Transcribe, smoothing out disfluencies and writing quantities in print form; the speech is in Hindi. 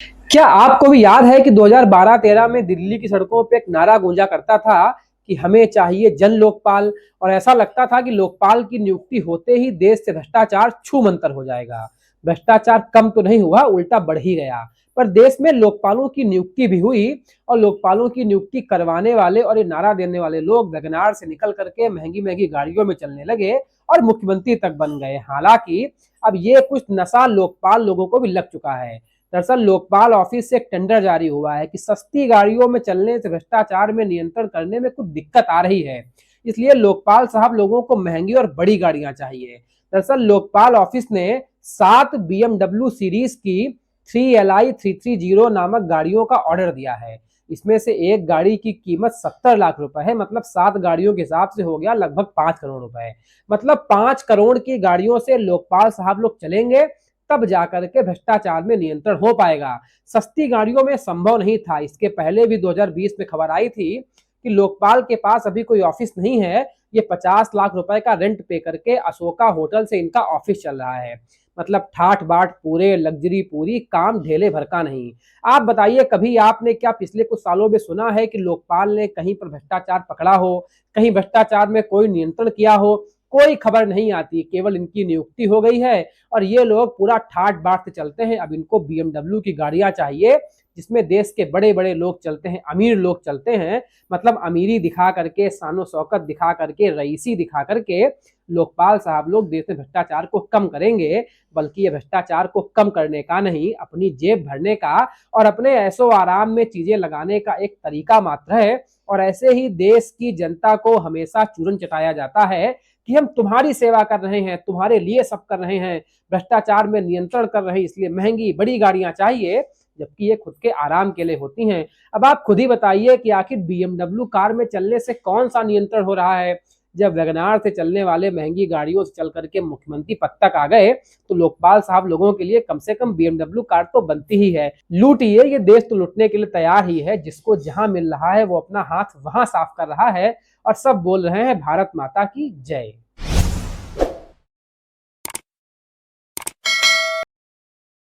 क्या आपको भी याद है कि 2012-13 में दिल्ली की सड़कों पे एक नारा गूंजा करता था कि हमें चाहिए जन लोकपाल। और ऐसा लगता था कि लोकपाल की नियुक्ति होते ही देश से भ्रष्टाचार छूमंतर हो जाएगा। भ्रष्टाचार कम तो नहीं हुआ, उल्टा बढ़ ही गया। पर देश में लोकपालों की नियुक्ति भी हुई और लोकपालों की नियुक्ति करवाने वाले और ये नारा देने वाले लोग वैगनार से निकल करके महंगी महंगी गाड़ियों में चलने लगे और मुख्यमंत्री तक बन गए। हालांकि अब ये कुछ नशा लोकपाल लोगों को भी लग चुका है। दरअसल लोकपाल ऑफिस से एक टेंडर जारी हुआ है कि सस्ती गाड़ियों में चलने से भ्रष्टाचार में नियंत्रण करने में कुछ दिक्कत आ रही है, इसलिए लोकपाल साहब लोगों को महंगी और बड़ी गाड़ियां चाहिए। दरअसल लोकपाल ऑफिस ने 7 BMW सीरीज की 3LI 330 नामक गाड़ियों का ऑर्डर दिया है। इसमें से एक गाड़ी की कीमत 70 लाख रुपए है, मतलब 7 गाड़ियों के हिसाब से हो गया लगभग 5 करोड़ रुपए। मतलब 5 करोड़ की गाड़ियों से लोकपाल साहब लोग चलेंगे, तब जाकर के भ्रष्टाचार में नियंत्रण हो पाएगा। सस्ती गाड़ियों में संभव नहीं था। इसके पहले भी 2020 में खबर आई थी कि लोकपाल के पास अभी कोई ऑफिस नहीं है, ये 50 लाख रुपए का रेंट पे करके अशोका होटल से इनका ऑफिस चल रहा है। मतलब ठाठ बाट पूरे, लग्जरी पूरी, काम ढेले भर का नहीं। आप बताइए, कभी आपने क्या पिछले कुछ सालों में सुना है कि लोकपाल ने कहीं पर भ्रष्टाचार पकड़ा हो, कहीं भ्रष्टाचार में कोई नियंत्रण किया हो? कोई खबर नहीं आती। केवल इनकी नियुक्ति हो गई है और ये लोग पूरा ठाट बाट से चलते हैं। अब इनको BMW की गाड़ियां चाहिए जिसमें देश के बड़े बड़े लोग चलते हैं, अमीर लोग चलते हैं। मतलब अमीरी दिखा करके, शानो शौकत दिखा करके, रईसी दिखा करके लोकपाल साहब लोग देश में भ्रष्टाचार को कम करेंगे। बल्कि ये भ्रष्टाचार को कम करने का नहीं, अपनी जेब भरने का और अपने ऐसो आराम में चीजें लगाने का एक तरीका मात्र है। और ऐसे ही देश की जनता को हमेशा चूरन चटाया जाता है कि हम तुम्हारी सेवा कर रहे हैं, तुम्हारे लिए सब कर रहे हैं, भ्रष्टाचार में नियंत्रण कर रहे हैं, इसलिए महंगी बड़ी गाड़ियां चाहिए, जबकि ये खुद के आराम के लिए होती हैं। अब आप खुद ही बताइए कि आखिर BMW कार में चलने से कौन सा नियंत्रण हो रहा है? जब वैगनार से चलने वाले महंगी गाड़ियों से चल करके मुख्यमंत्री पद तक आ गए, तो लोकपाल साहब लोगों के लिए कम से कम BMW कार तो बनती ही है। लूटिए, ये देश तो लूटने के लिए तैयार ही है। जिसको जहां मिल रहा है वो अपना हाथ वहां साफ कर रहा है और सब बोल रहे हैं भारत माता की जय।